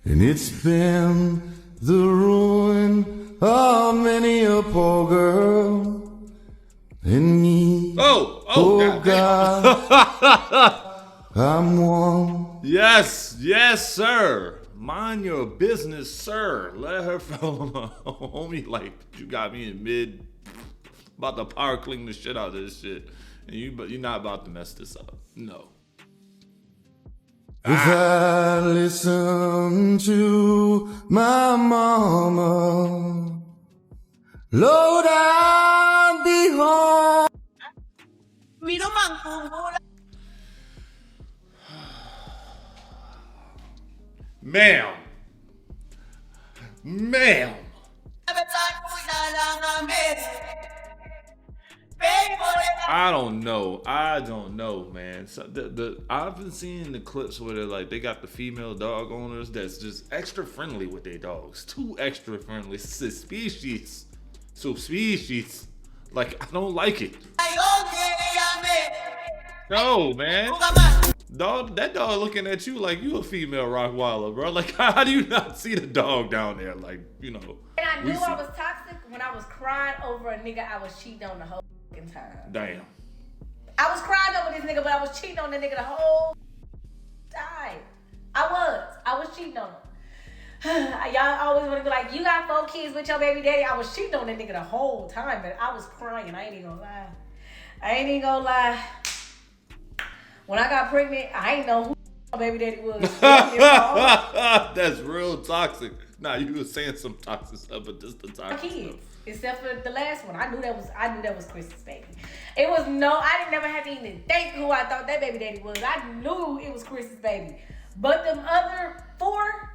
And it's been the ruin of many a poor girl. And me, God, I'm one. Yes, sir. Mind your business, sir. Let her follow homie. Like, you got me in mid, about to power clean the shit out of this shit, and you're not about to mess this up. No. If I listen to my mama, Lord, I'll be home. Ma'am. I don't know, man. So I've been seeing the clips where they're like, they got the female dog owners that's just extra friendly with their dogs. Too extra friendly. Suspicious. Like, I don't like it. No, man. That dog looking at you like you a female Rottweiler, bro. Like, how do you not see the dog down there? Like, you know. And I knew I was toxic when I was crying over a nigga I was cheating on the whole time. Damn. I was crying over this nigga, but I was cheating on the nigga the whole time. I was cheating on him. Y'all always want to be like, you got 4 kids with your baby daddy. I was cheating on that nigga the whole time, but I was crying. I ain't even gonna lie. When I got pregnant, I ain't know who my baby daddy was. That's real toxic. Nah, you were saying some toxic stuff, but just the toxic kids, stuff. except for the last one. I knew that was Chris's baby. I didn't never have to even think who I thought that baby daddy was. I knew it was Chris's baby. But them other 4,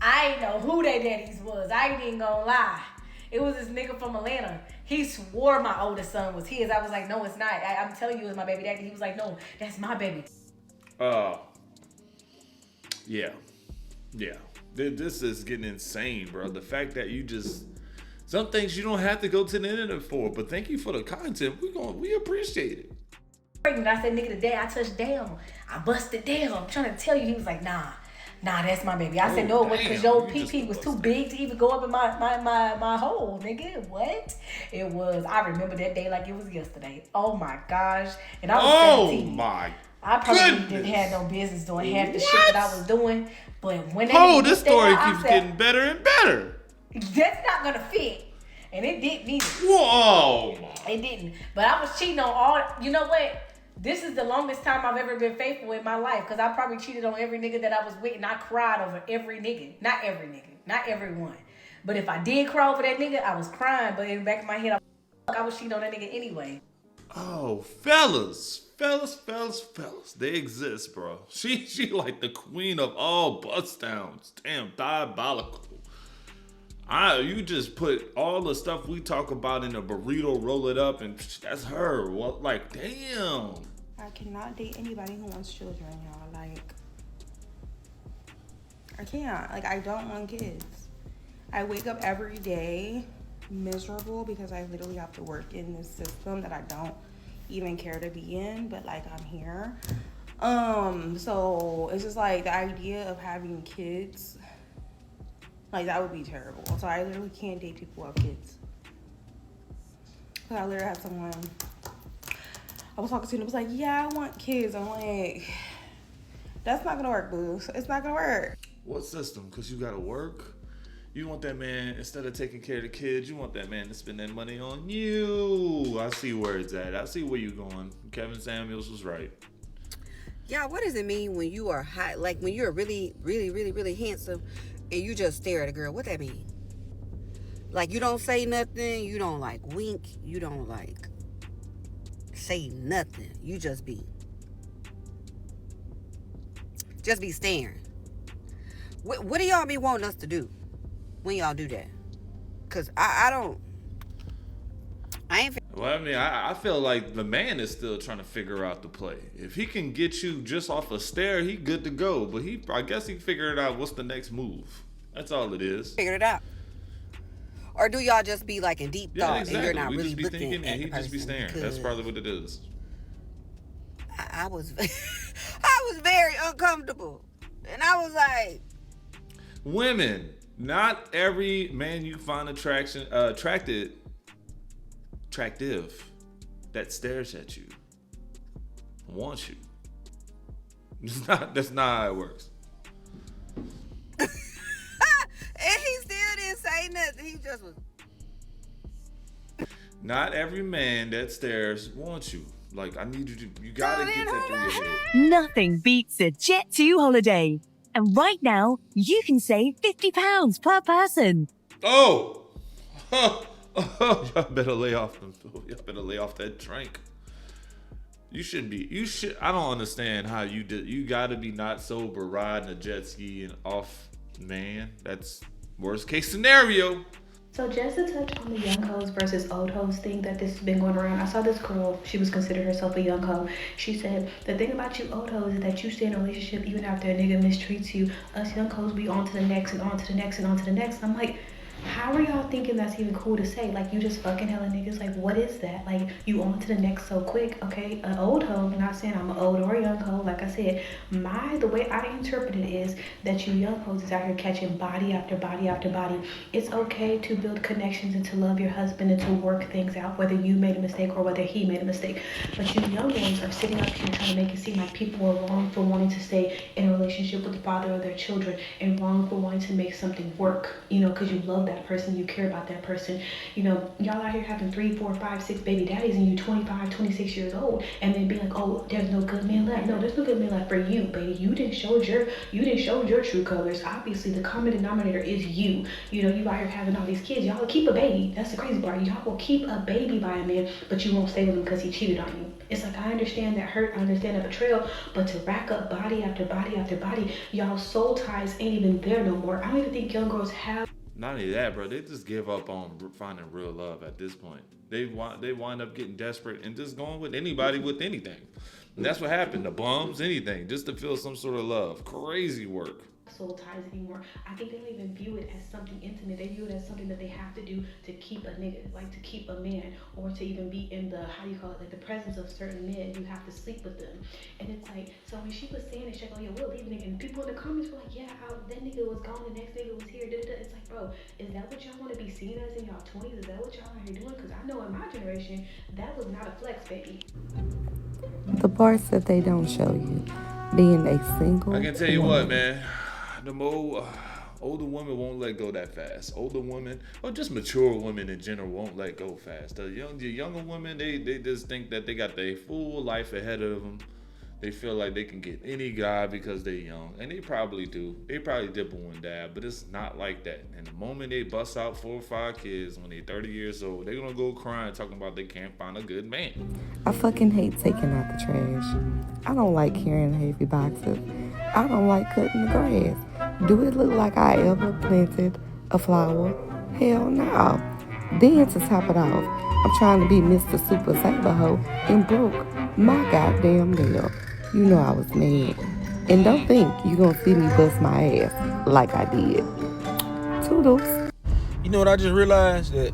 I didn't know who their daddies was. I ain't even gonna lie. It was this nigga from Atlanta. He swore my oldest son was his. I was like, no, it's not. I'm telling you, it's my baby daddy. He was like, no, that's my baby. Yeah. This is getting insane, bro. The fact that you just, some things you don't have to go to the internet for, but thank you for the content. We appreciate it. I said, nigga, the day I touched down, I busted down. I'm trying to tell you. He was like, nah, that's my baby. I said, no, it wasn't because your PP was too big to even go up in my hole, nigga. What? It was. I remember that day like it was yesterday. Oh my gosh. And I was 17. My I probably didn't have no business doing half the shit that I was doing. But when this story keeps getting better and better. That's not gonna fit. And it didn't either. Whoa. It didn't. But I was cheating on all. You know what? This is the longest time I've ever been faithful in my life, because I probably cheated on every nigga that I was with, and I cried over every nigga. Not every nigga. Not everyone. But if I did cry over that nigga, I was crying. But in the back of my head, I was cheating on that nigga anyway. Oh, fellas. They exist, bro. She like the queen of all bust downs. Damn, diabolical. You just put all the stuff we talk about in a burrito, roll it up, and that's her. Well, like, damn. I cannot date anybody who wants children, y'all. Like, I can't. Like, I don't want kids. I wake up every day miserable because I literally have to work in this system that I don't even care to be in, but like I'm here. So it's just like the idea of having kids, like that would be terrible. So I literally can't date people who have kids. So I literally had someone I was talking to, and it was like, yeah, I want kids. I'm like, that's not gonna work, boo. It's not gonna work. What system? Because you gotta work. You want that man, instead of taking care of the kids, you want that man to spend that money on you. I see where it's at. I see where you're going. Kevin Samuels was right. Yeah, what does it mean when you are hot? Like when you're really, really, really, really handsome and you just stare at a girl? What that mean? Like you don't say nothing, you don't like wink, you don't like say nothing. You just be staring. What do y'all be wanting us to do when y'all do that? Cause I ain't. Well, I mean, I feel like the man is still trying to figure out the play. If he can get you just off a stare, he good to go. But I guess he figured out what's the next move. That's all it is. Figured it out. Or do y'all just be like in deep thought exactly. and you're not we really just be looking thinking, at and he the just be person? staring. That's probably what it is. I was, I was very uncomfortable, and I was like, Women, not every man you find attractive that stares at you wants you. That's not how it works. And he still didn't say nothing. He just was. Not every man that stares wants you. Like, I need you to, you gotta get that through your head. Nothing beats a Jet2 holiday. And right now, you can save £50 per person. Oh! Y'all better lay off them. Y'all better lay off that drink. You should, I don't understand how you gotta be not sober riding a jet ski and off, man. That's worst case scenario. So just to touch on the young hoes versus old hoes thing that this has been going around, I saw this girl, she was considered herself a young hoe. She said, the thing about you old hoes is that you stay in a relationship even after a nigga mistreats you. Us young hoes, we on to the next and on to the next and on to the next. I'm like, how are y'all thinking that's even cool to say? Like, you just fucking hella niggas? Like, what is that? Like, you on to the next so quick, okay? An old hoe, I'm not saying I'm an old or a young hoe. Like I said, the way I interpret it is that you young hoes is out here catching body after body after body. It's okay to build connections and to love your husband and to work things out, whether you made a mistake or whether he made a mistake. But you young ones are sitting up here trying to make it seem like people are wrong for wanting to stay in a relationship with the father of their children and wrong for wanting to make something work, you know, because you love that person, you care about that person. You know, y'all out here having 3, 4, 5, 6 baby daddies and you 25, 26 years old and then be like, oh, there's no good man left. No, there's no good man left for you, baby. You didn't show your true colors. Obviously the common denominator is you. You know, you out here having all these kids. Y'all will keep a baby. That's the crazy part. Y'all will keep a baby by a man, but you won't stay with him because he cheated on you. It's like, I understand that hurt, I understand that betrayal, but to rack up body after body after body, y'all soul ties ain't even there no more. I don't even think young girls have. Not only that, bro, they just give up on finding real love at this point. They wind up getting desperate and just going with anybody with anything. And that's what happened. The bums, anything, just to feel some sort of love. Crazy work. Soul ties anymore. I think they don't even view it as something intimate. They view it as something that they have to do to keep a nigga, like to keep a man, or to even be in the, how do you call it, like the presence of certain men. You have to sleep with them. And it's like, so when she was saying it, she's like, oh yeah, we'll leave nigga. And people in the comments were like, yeah, that nigga was gone, the next nigga was here. It's like, bro, is that what y'all want to be seen as in y'all 20s? Is that what y'all are here doing? Because I know in my generation, that was not a flex, baby. The parts that they don't show you, being a single I can tell you what, man. The more older women won't let go that fast. Older women, or just mature women in general, won't let go fast. The younger women, they just think that they got their full life ahead of them. They feel like they can get any guy because they're young, and they probably do. They probably dip one dab, but it's not like that. And the moment they bust out 4 or 5 kids when they're 30 years old, they're gonna go crying talking about they can't find a good man. I fucking hate taking out the trash. I don't like carrying heavy boxes. I don't like cutting the grass. Do it look like I ever planted a flower? Hell no. Then to top it off, I'm trying to be Mr. Super Saber Hoe and broke my goddamn nail. You know I was mad. And don't think you gonna see me bust my ass like I did. Toodles. You know what I just realized? That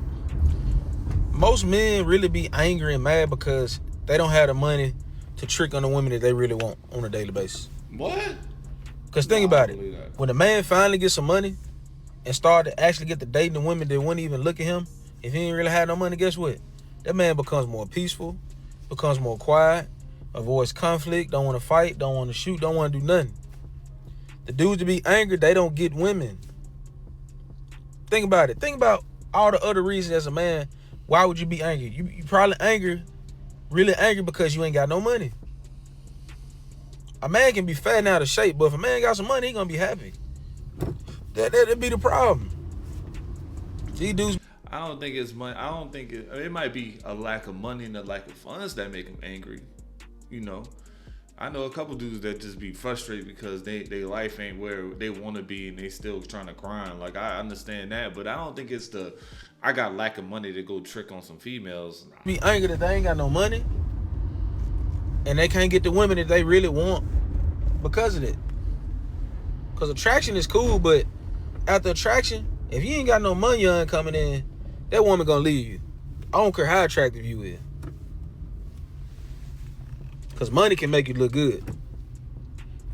most men really be angry and mad because they don't have the money to trick on the women that they really want on a daily basis. What? Because think about it. When a man finally gets some money and start to actually get to dating the women that wouldn't even look at him, if he ain't really had no money, guess what? That man becomes more peaceful, becomes more quiet, avoids conflict, don't want to fight, don't want to shoot, don't want to do nothing. The dudes to be angry, they don't get women. Think about it. Think about all the other reasons as a man, why would you be angry? You probably really angry because you ain't got no money. A man can be fat and out of shape, but if a man got some money, he gonna be happy. That'd be the problem. These dudes. I don't think it's money. I don't think it might be a lack of money and a lack of funds that make them angry. You know, I know a couple dudes that just be frustrated because their life ain't where they want to be and they still trying to grind. Like, I understand that, but I don't think it's I got lack of money to go trick on some females. Be angry that they ain't got no money and they can't get the women that they really want because of it. Because attraction is cool, but after attraction, if you ain't got no money coming in, that woman gonna leave you. I don't care how attractive you is. Because money can make you look good.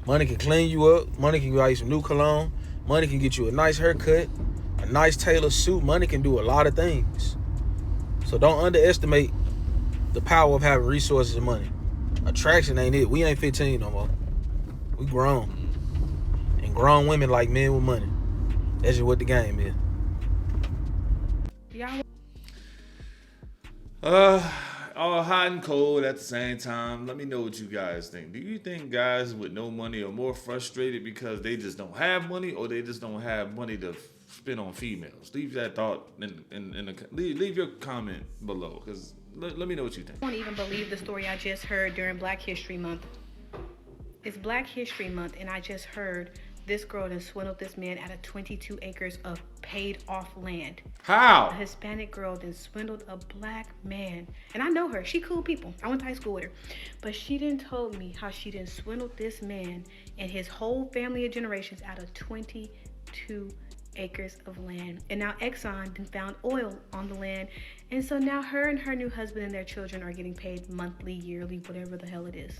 Money can clean you up. Money can buy you some new cologne. Money can get you a nice haircut, a nice tailored suit. Money can do a lot of things. So don't underestimate the power of having resources and money. Attraction ain't it. We ain't 15 no more. We grown. And grown women like men with money. That's just what the game is. All hot and cold at the same time. Let me know what you guys think. Do you think guys with no money are more frustrated because they just don't have money, or they just don't have money to spend on females? Leave that thought leave your comment below, because let me know what you think. I won't even believe the story I just heard during Black History Month. It's Black History Month, and I just heard this girl done swindled this man out of 22 acres of paid off land. How? A Hispanic girl then swindled a black man. And I know her. She cool people. I went to high school with her. But she done told me how she done swindled this man and his whole family of generations out of 22 acres of land. And now Exxon then found oil on the land. And so now her and her new husband and their children are getting paid monthly, yearly, whatever the hell it is.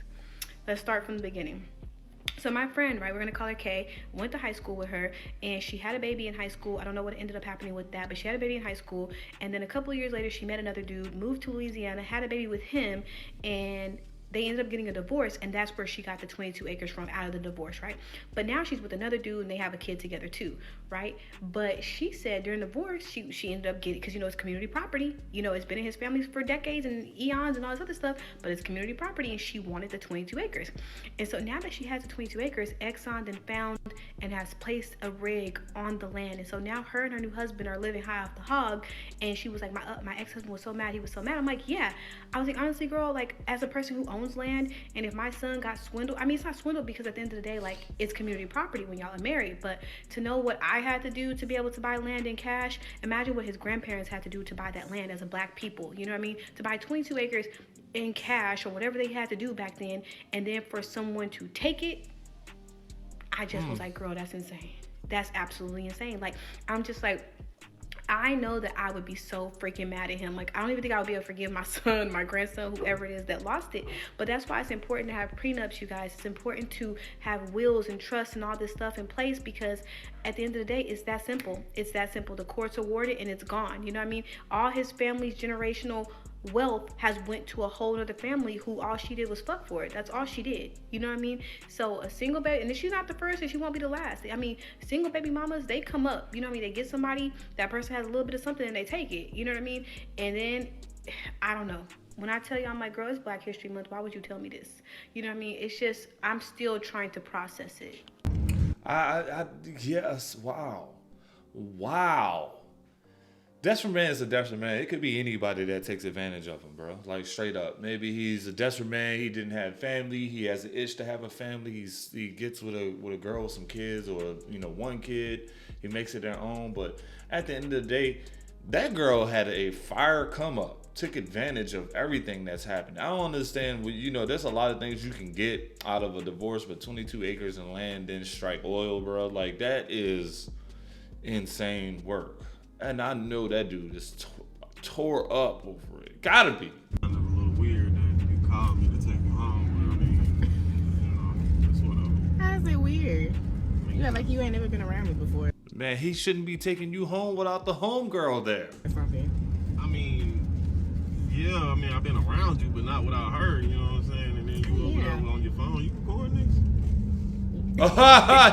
Let's start from the beginning. So my friend, right, we're going to call her Kay, went to high school with her, and she had a baby in high school. I don't know what ended up happening with that, but she had a baby in high school, and then a couple of years later, she met another dude, moved to Louisiana, had a baby with him, and they ended up getting a divorce, and that's where she got the 22 acres from, out of the divorce, right? But now she's with another dude, and they have a kid together too, right? But she said during the divorce, she ended up getting, because it's community property, it's been in his family for decades and eons and all this other stuff, but it's community property, and she wanted the 22 acres. And so now that she has the 22 acres, Exxon then found and has placed a rig on the land, and so now her and her new husband are living high off the hog. And she was like, my ex-husband was so mad, he was so mad. I'm like, yeah. I was like, honestly, girl, like, as a person who owns land, and if my son got swindled, I mean, it's not swindled, because at the end of the day, like, it's community property when y'all are married. But to know what I had to do to be able to buy land in cash, imagine what his grandparents had to do to buy that land as a black people. You know what I mean? To buy 22 acres in cash or whatever they had to do back then, and then for someone to take it, I just was like, girl, that's insane. That's absolutely insane. Like, I'm just like, I know that I would be so freaking mad at him. Like, I don't even think I would be able to forgive my son, my grandson, whoever it is that lost it. But that's why it's important to have prenups, you guys. It's important to have wills and trusts and all this stuff in place, because at the end of the day, it's that simple. It's that simple. The court's awarded and it's gone. You know what I mean? All his family's generational wealth has went to a whole other family who all she did was fuck for it. That's all she did. You know what I mean? So a single baby, and she's not the first and she won't be the last. I mean, single baby mamas, they come up. You know what I mean? They get somebody, that person has a little bit of something and they take it. You know what I mean? And then, I don't know. When I tell you, I'm like, girl, it's Black History Month. Why would you tell me this? You know what I mean? It's just, I'm still trying to process it. Yes, wow. Desperate man is a desperate man. It could be anybody that takes advantage of him, bro. Like, straight up. Maybe he's a desperate man. He didn't have family. He has an itch to have a family. He gets with a girl with some kids, or one kid. He makes it their own. But at the end of the day, that girl had a fire come up. Took advantage of everything that's happened. I don't understand. There's a lot of things you can get out of a divorce, but 22 acres of land, then strike oil, bro. Like, that is insane work. And I know that dude is tore up over it. Gotta be. Kind of a little weird that you called me to take you home. I mean, that's whatever. How is it weird? You act like you ain't never been around me before. Man, he shouldn't be taking you home without the homegirl there. Or something. I mean, yeah, I've been around you, but not without her, you know what I'm saying? And then you over on your phone, you recording this?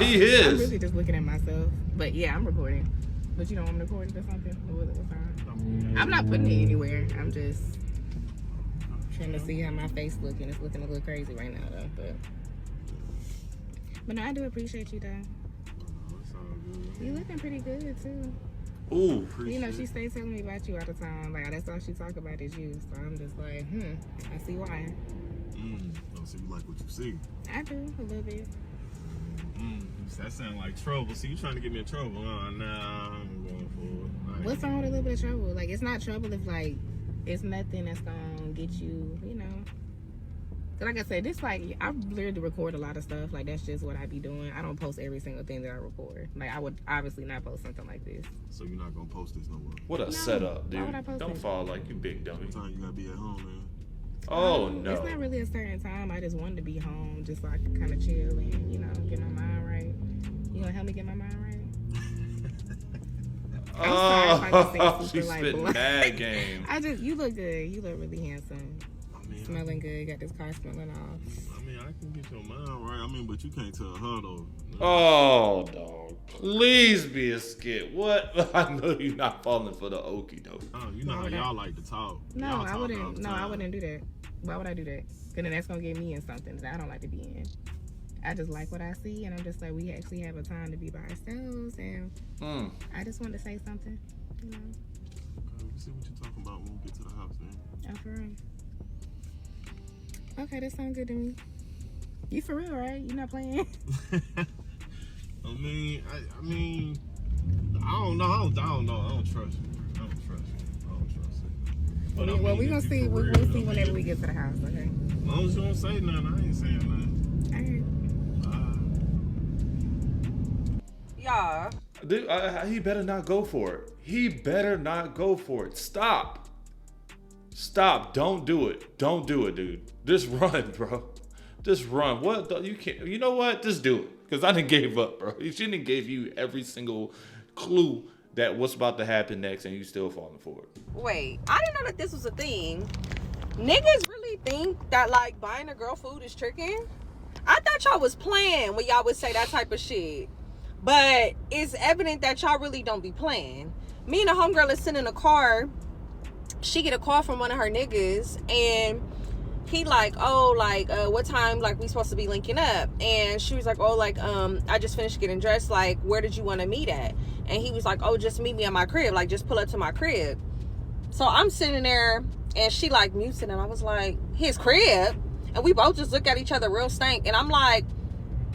He is. I'm really just looking at myself. But yeah, I'm recording. But you know I'm recording or something? What's on? I'm not putting it anywhere. I'm just trying to see how my face looking. It's looking a little crazy right now though. But no, I do appreciate you though. That's all good. You looking pretty good too. Ooh. She stays telling me about you all the time. Like, that's all she talk about is you. So I'm just like, I see why. So you like what you see? I do, a little bit. That sound like trouble. See, you trying to get me in trouble? Nah, I'm going for it. What's wrong with a little bit of trouble? Like, it's not trouble if, like, it's nothing that's gonna get you, Cause like I said, this, like, I literally record a lot of stuff. Like, that's just what I be doing. I don't post every single thing that I record. Like, I would obviously not post something like this. So you're not gonna post this no more? What a setup, dude. Why would I post Don't fall like you big dummy. What time you gotta be at home, man? Oh, no. It's not really a certain time. I just wanted to be home just so I could kind of chill and, get my mind right. You gonna help me get my mind right? I'm sorry if I can say she's super like spitting blunt. mad game. You look good. You look really handsome. Smelling good. Got this car smelling off. I mean, I can get your mind right. I mean, but you can't tell her though. Oh, dog. Please be a skit. What? I know you're not falling for the okie doke. Oh, you know how y'all like to talk. No, Y'all I talk wouldn't. all the No, time. I wouldn't do that. Why would I do that? Because then that's gonna get me in something that I don't like to be in. I just like what I see, and I'm just like, we actually have a time to be by ourselves, and I just wanted to say something, you know. Okay, we'll see what you're talking about when we get to the house, man. Oh, for real. Okay, that sounds good to me. You for real, right? You not playing? I mean, I don't know. I don't trust you. I don't trust it. But Well, we gonna see. We'll see whenever we get to the house. Okay. As long as you don't say nothing, I ain't saying nothing. Y'all. Dude, he better not go for it. He better not go for it. Stop. Don't do it. Don't do it, dude. Just run, bro. Just run. What? You can't. You know what? Just do it. Because I done gave up, bro. She done gave you every single clue that what's about to happen next, and you still falling for it. Wait, I didn't know that this was a thing. Niggas really think that like buying a girl food is tricking? I thought y'all was playing when y'all would say that type of shit. But it's evident that y'all really don't be playing. Me and a homegirl is sitting in a car. She get a call from one of her niggas, and he like, what time like we supposed to be linking up? And she was like, I just finished getting dressed, like where did you want to meet at? And he was like, just meet me at my crib, like just pull up to my crib. So I'm sitting there, and she like mutes it, and I was like, his crib? And we both just look at each other real stank, and I'm like,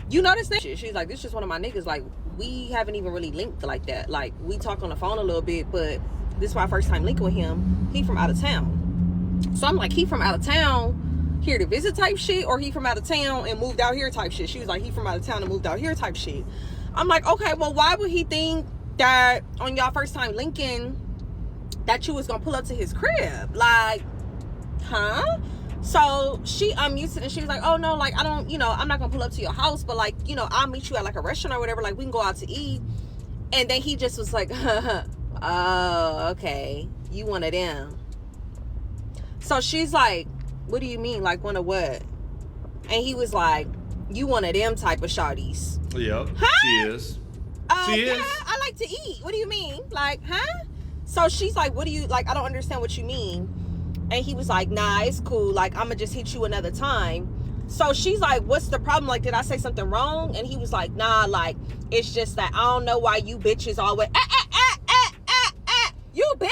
you know this nigga? She's like, this is just one of my niggas, like we haven't even really linked like that, like we talk on the phone a little bit, but this is my first time linking with him. He from out of town. So I'm like, he from out of town here to visit type shit, or he from out of town and moved out here type shit? She was like, he from out of town and moved out here type shit. I'm like, okay, well, why would he think that on y'all first time linking that you was gonna pull up to his crib? Like, huh? So she unmuted it, and she was like, oh no, like I don't, I'm not gonna pull up to your house, but like, I'll meet you at like a restaurant or whatever, like we can go out to eat. And then he just was like, oh, okay, you one of them. So she's like, what do you mean, like one of what? And he was like, you one of them type of shawties. Yep, huh? She is. Yeah, I like to eat. What do you mean? Like, huh? So she's like, what do you, like, I don't understand what you mean. And he was like, nah, it's cool. Like, I'm gonna just hit you another time. So she's like, what's the problem? Like, did I say something wrong? And he was like, nah, like, it's just that I don't know why you bitches always, you bitch.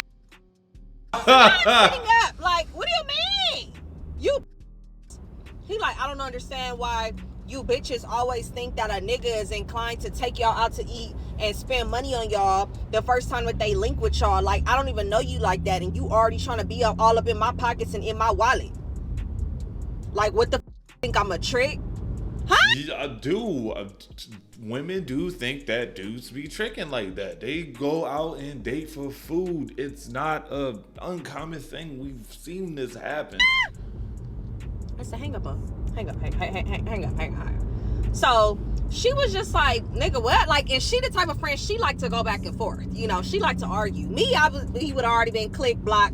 I'm sitting up. Like, what do you mean? You. He like, I don't understand why you bitches always think that a nigga is inclined to take y'all out to eat and spend money on y'all the first time that they link with y'all. Like, I don't even know you like that, and you already trying to be all up in my pockets and in my wallet. Like, what the think I'm a trick? Huh? Yeah, I do. Women do think that dudes be tricking like that. They go out and date for food. It's not a uncommon thing. We've seen this happen. That's a hang up. Hang up. So she was just like, nigga, what? Like, and she the type of friend, she like to go back and forth. She like to argue. Me, he would have already been click, block,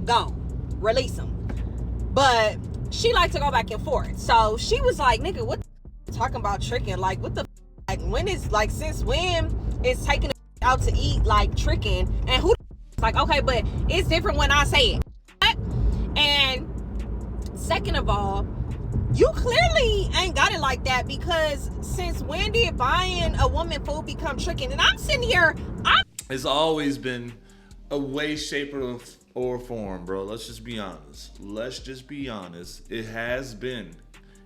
gone. Release him. But she like to go back and forth. So she was like, nigga, what the talking about tricking? Like, what the like, when is, like, since when is taking out to eat, like, tricking? And who like, okay, but it's different when I say it. And second of all, you clearly ain't got it like that, because since when did buying a woman food become tricking? And I'm sitting here, it's always been a way, shape, or form, bro. Let's just be honest. It has been.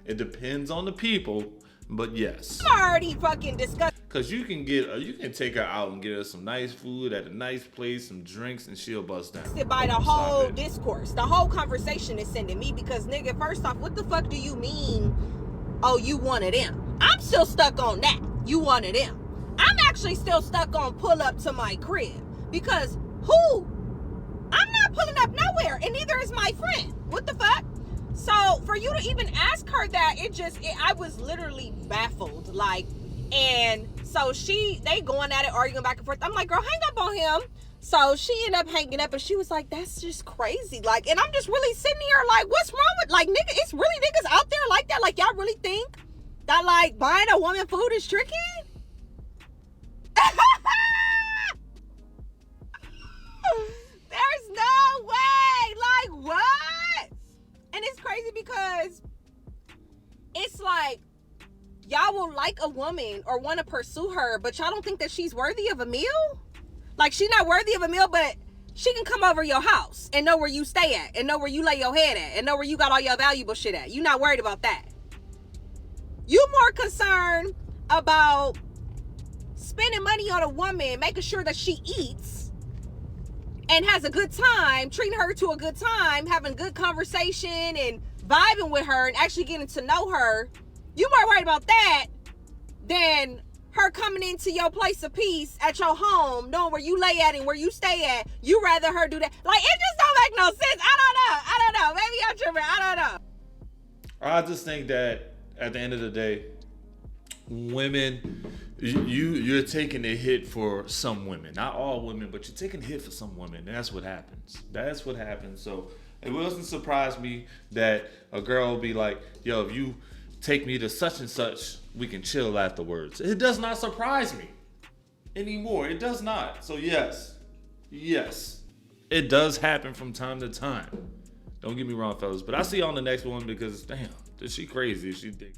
It depends on the people, but yes. I'm already fucking disgusted. Cause you can take her out and get her some nice food at a nice place, some drinks, and she'll bust down. By the whole discourse, the whole conversation is sending me, because nigga, first off, what the fuck do you mean? Oh, you one of them? I'm still stuck on that. You one of them? I'm actually still stuck on pull up to my crib, because who? I'm not pulling up nowhere, and neither is my friend. What the fuck? So for you to even ask her that, I was literally baffled. Like, And so they going at it, arguing back and forth. I'm like, girl, hang up on him. So she ended up hanging up, and she was like, that's just crazy. Like, and I'm just really sitting here like, what's wrong with, like, nigga, it's really niggas out there like that? Like, y'all really think that, like, buying a woman food is tricky? There's no way. Like, what? And it's crazy because it's like, y'all will like a woman or want to pursue her, but y'all don't think that she's worthy of a meal? Like, she's not worthy of a meal, but she can come over your house and know where you stay at, and know where you lay your head at, and know where you got all your valuable shit at. You not worried about that. You more concerned about spending money on a woman, making sure that she eats and has a good time, treating her to a good time, having good conversation and vibing with her and actually getting to know her. You more worried about that than her coming into your place of peace at your home, knowing where you lay at and where you stay at. You rather her do that. Like, it just don't make no sense. I don't know. Maybe I'm tripping. I don't know. I just think that at the end of the day, women, you're taking a hit for some women. Not all women, but you're taking a hit for some women. That's what happens. That's what happens. So it doesn't surprise me that a girl will be like, yo, if you take me to such and such, we can chill afterwards. It does not surprise me anymore. It does not. So yes, it does happen from time to time. Don't get me wrong, fellas, but I see you on the next one because damn, is she crazy? Is she dick?